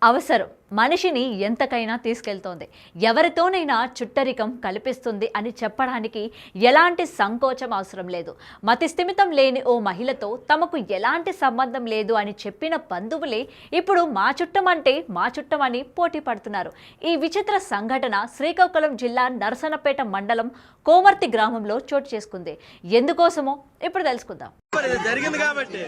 అవసరం మనిషిని ఎంతకైనా తీసుకెళ్తోంది. ఎవరితోనైనా చుట్టరికం కల్పిస్తుంది అని చెప్పడానికి ఎలాంటి సంకోచం అవసరం లేదు. మతి స్థిమితం లేని ఓ మహిళతో తమకు ఎలాంటి సంబంధం లేదు అని చెప్పిన బంధువులే ఇప్పుడు మా చుట్టం అంటే మా చుట్టం అని పోటీ పడుతున్నారు. ఈ విచిత్ర సంఘటన శ్రీకాకుళం జిల్లా నరసన్నపేట మండలం కోమర్తి గ్రామంలో చోటు చేసుకుంది. ఎందుకోసమో ఇప్పుడు తెలుసుకుందాం. జరిగింది కాబట్టి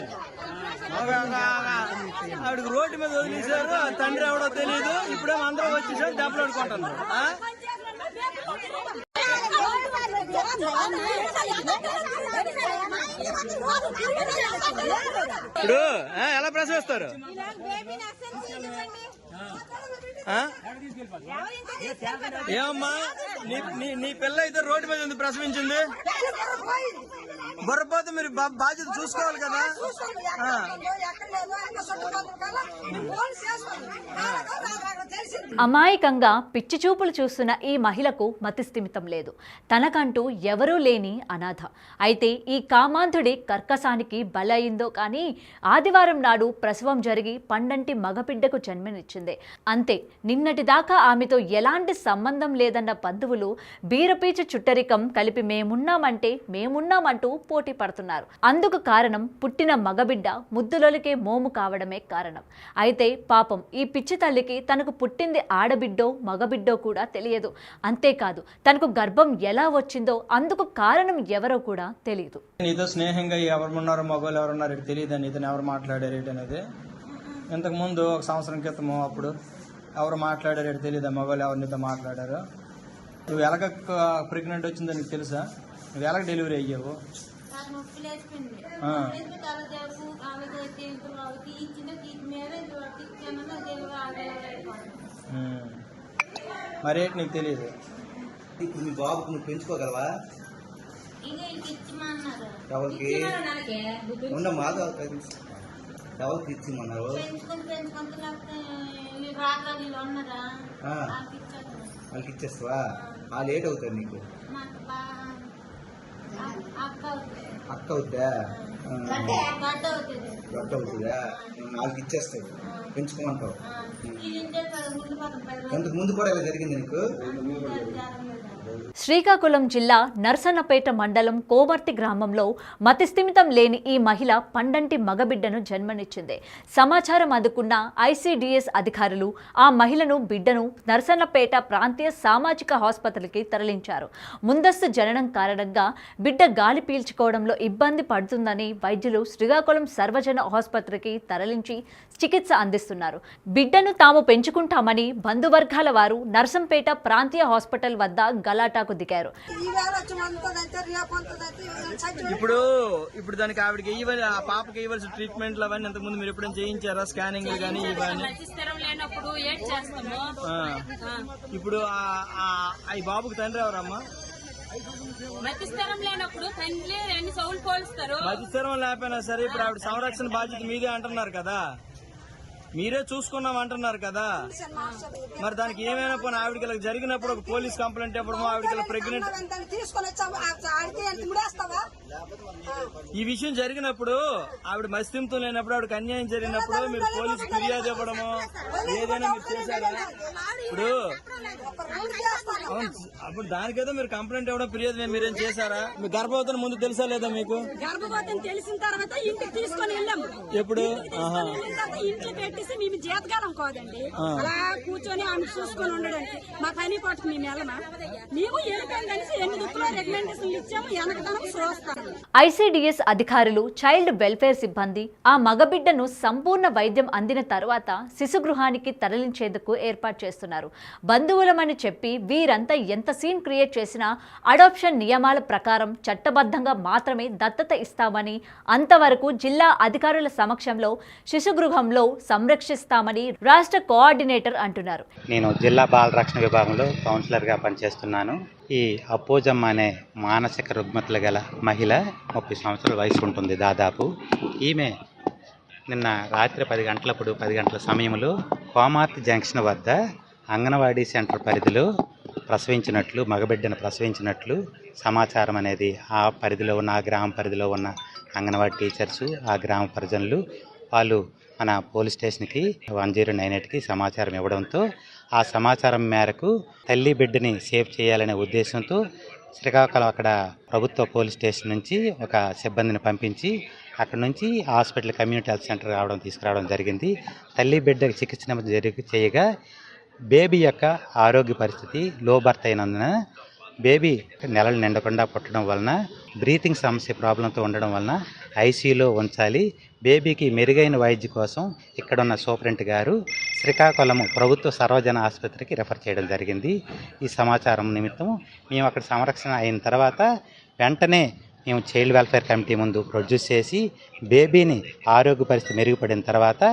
ఆవిడకి రోడ్డు మీద వదిలేశారు. తండ్రి ఎవడో తెలియదు. ఇప్పుడేమో అందరూ వచ్చేసారు, దెబ్బలు ఆడుకుంటున్నారు. ఇప్పుడు ఎలా ప్రసవిస్తారు? ఏమమ్మా నీ పిల్ల అయితే రోడ్డు మీద ఉంది, ప్రసవించింది. బొర్రపోతే మీరు బాధ్యత చూసుకోవాలి కదా. అమాయకంగా పిచ్చి చూపులు చూస్తున్న ఈ మహిళకు మతిస్థిమితం లేదు. తనకంటూ ఎవరూ లేని అనాథ. అయితే ఈ కామాంధుడి కర్కసానికి బలయిందో కానీ ఆదివారం నాడు ప్రసవం జరిగి పండంటి మగబిడ్డకు జన్మనిచ్చింది. అంతే, నిన్నటిదాకా ఆమెతో ఎలాంటి సంబంధం లేదన్న బంధువులు బీరపీచు చుట్టరికం కలిపి మేమున్నామంటూ పోటీ పడుతున్నారు. అందుకు కారణం పుట్టిన మగబిడ్డ ముద్దులొలికే మోము కావడమే కారణం. అయితే పాపం ఈ పిచ్చి తల్లికి తనకు పుట్టింది ఆడబిడ్డో మగబిడ్డో కూడా తెలియదు. అంతేకాదు, తనకు గర్భం ఎలా వచ్చిందో అందుకు కారణం ఎవరో కూడా తెలియదు. నీతో స్నేహంగా ఎవరున్నారో మగవాళ్ళు ఎవరున్నారు తెలియదు. నీతో ఎవరు మాట్లాడారు అనేది ఇంతకు ముందు ఒక సంవత్సరం క్రితము అప్పుడు ఎవరు మాట్లాడారు తెలియదా? మగవాళ్ళు ఎవరు నీతో మాట్లాడారు? నువ్వు ఎలాగ ప్రెగ్నెంట్ వచ్చిందో నీకు తెలుసా? నువ్వు ఎలాగ డెలివరీ అయ్యావు? మరేంటి నీకు తెలియదు? ఇప్పుడు మీ బాబుకు నువ్వు పెంచుకోగలవా? ఎవరికి ఉండమ్మా, ఎవరికి ఇచ్చిమన్నారు? వాళ్ళకి ఇచ్చేస్తావా? వాళ్ళు లేట్ అవుతారు నీకు. అక్క అవుతా, గడ్డ అవుతుందా? వాళ్ళకి ఇచ్చేస్తావు, పెంచుకోమంటావు. ఇంతకు ముందు కూడా ఇలా జరిగింది నీకు? శ్రీకాకుళం జిల్లా నరసన్నపేట మండలం కోమర్తి గ్రామంలో మతిస్థిమితం లేని ఈ మహిళ పండంటి మగబిడ్డను జన్మనిచ్చింది. సమాచారం అందుకున్న ఐసీడీఎస్ అధికారులు ఆ మహిళను బిడ్డను నరసన్నపేట ప్రాంతీయ సామాజిక ఆసుపత్రికి తరలించారు. ముందస్తు జననం కారణంగా బిడ్డ గాలి పీల్చుకోవడంలో ఇబ్బంది పడుతుందని వైద్యులు శ్రీకాకుళం సర్వజన ఆసుపత్రికి తరలించి చికిత్స అందిస్తున్నారు. బిడ్డను తాము పెంచుకుంటామని బంధువర్గాల వారు నరసంపేట ప్రాంతీయ హాస్పిటల్ వద్ద గలాటాకు దిగారు. ఇప్పుడు దానికి ఆవిడకి ఆ పాపకి ఇవ్వాల్సిన ట్రీట్మెంట్లు అవన్నీ ఇంతకు ముందు మీరు ఎప్పుడైనా చేయించారా? స్కానింగ్ కానీ ఇవన్నీ? ఇప్పుడు ఈ బాబుకి తండ్రి ఎవరమ్మా? మతిస్థిరం లేకపోయినా సరే ఇప్పుడు ఆవిడ సంరక్షణ బాధ్యత మీదే అంటున్నారు కదా, మీరే చూసుకున్నాం అంటున్నారు కదా. మరి దానికి ఏమైనా పోనీ ఆవిడకి ఇలా జరిగినప్పుడు ఒక పోలీస్ కంప్లైంట్ ఇవ్వడము, ఆవిడకి ప్రెగ్నెంట్ ఈ విషయం జరిగినప్పుడు ఆవిడ మస్తింతో లేనప్పుడు ఆవిడకి అన్యాయం జరిగినప్పుడు మీరు పోలీసు ఫిర్యాదు ఇవ్వడము ఏదైనా మీరు చేశారా? ఇప్పుడు అప్పుడు దానికేదో మీరు కంప్లైంట్ ఇవ్వడం ఫిర్యాదు మీరేం చేశారా? మీ గర్భవతిని ముందు తెలుసా లేదా మీకు? తెలిసిన తర్వాత ఇంటికి తీసుకొని వెళ్ళాము. ఎప్పుడు? ఇంట్లో పెట్టేసి మేము జీతగాలం కాదండి, అలా కూర్చొని ఆమె చూసుకొని ఉండడానికి మా పని పాటుకు మేము వెళ్ళమా? మేము వెళ్ళిపోయిందనేసి ఎన్ని దుక్కులో రికమెండేషన్లు ఇచ్చాము, వెనకదనం చూస్తాము. ఐసీడీఎస్ అధికారులు, చైల్డ్ వెల్ఫేర్ సిబ్బంది ఆ మగబిడ్డను సంపూర్ణ వైద్యం అందిన తర్వాత శిశుగృహానికి తరలించేందుకు ఏర్పాటు చేస్తున్నారు. బంధువులమని చెప్పి వీరంతా ఎంత సీన్ క్రియేట్ చేసినా అడాప్షన్ నియమాల ప్రకారం చట్టబద్ధంగా మాత్రమే దత్తత ఇస్తామని, అంతవరకు జిల్లా అధికారుల సమక్షంలో శిశుగృహంలో సంరక్షిస్తామని రాష్ట్ర కోఆర్డినేటర్ అంటున్నారు. నేను జిల్లా బాల రక్షణ విభాగంలో కౌన్సిలర్గా పనిచేస్తున్నాను. ఈ అపోజమ్మ అనే మానసిక రుగ్మతలు గల మహిళ 30 సంవత్సరాల వయసు ఉంటుంది దాదాపు. ఈమె నిన్న రాత్రి 10 గంటల సమయంలో కోమార్తి జంక్షన్ వద్ద అంగన్వాడీ సెంటర్ పరిధిలో మగబిడ్డను ప్రసవించినట్లు సమాచారం అనేది ఆ పరిధిలో ఉన్న, ఆ గ్రామ పరిధిలో ఉన్న అంగన్వాడీ టీచర్సు, ఆ గ్రామ ప్రజలు వాళ్ళు మన పోలీస్ స్టేషన్కి 1098కి సమాచారం ఇవ్వడంతో ఆ సమాచారం మేరకు తల్లి బిడ్డని సేవ్ చేయాలనే ఉద్దేశంతో శ్రీకాకుళం అక్కడ ప్రభుత్వ పోలీస్ స్టేషన్ నుంచి ఒక సిబ్బందిని పంపించి అక్కడ నుంచి హాస్పిటల్ కమ్యూనిటీ హెల్త్ సెంటర్ తీసుకురావడం జరిగింది. తల్లి బిడ్డకి చికిత్స చేయగా బేబీ యొక్క ఆరోగ్య పరిస్థితి లో బర్త్ అయినందున బేబీ నెలలు నిండకుండా పుట్టడం వలన బ్రీతింగ్ సమస్య ప్రాబ్లంతో ఉండడం వలన ఐసీయూలో ఉంచాలి. బేబీకి మెరుగైన వైద్య కోసం ఇక్కడున్న సూపరింటెండెంట్ గారు శ్రీకాకుళం ప్రభుత్వ సర్వజన ఆసుపత్రికి రెఫర్ చేయడం జరిగింది. ఈ సమాచారం నిమిత్తం మేము అక్కడ సంరక్షణ అయిన తర్వాత వెంటనే మేము చైల్డ్ వెల్ఫేర్ కమిటీ ముందు ప్రొడ్యూస్ చేసి బేబీని ఆరోగ్య పరిస్థితి మెరుగుపడిన తర్వాత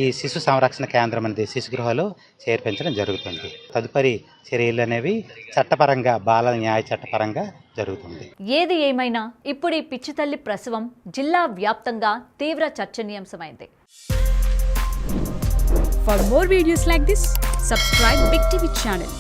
ఈ శిశు సంరక్షణ కేంద్రం అనేది శిశుగృహలో చేర్పించడం జరుగుతుంది. తదుపరి చర్యలు అనేవి చట్టపరంగా బాల న్యాయ చట్టపరంగా జరుగుతుంది. ఏది ఏమైనా ఇప్పుడు ఈ పిచ్చి తల్లి ప్రసవం జిల్లా వ్యాప్తంగా తీవ్ర చర్చనీయాంశమైంది. For more videos like this, subscribe Big TV channel.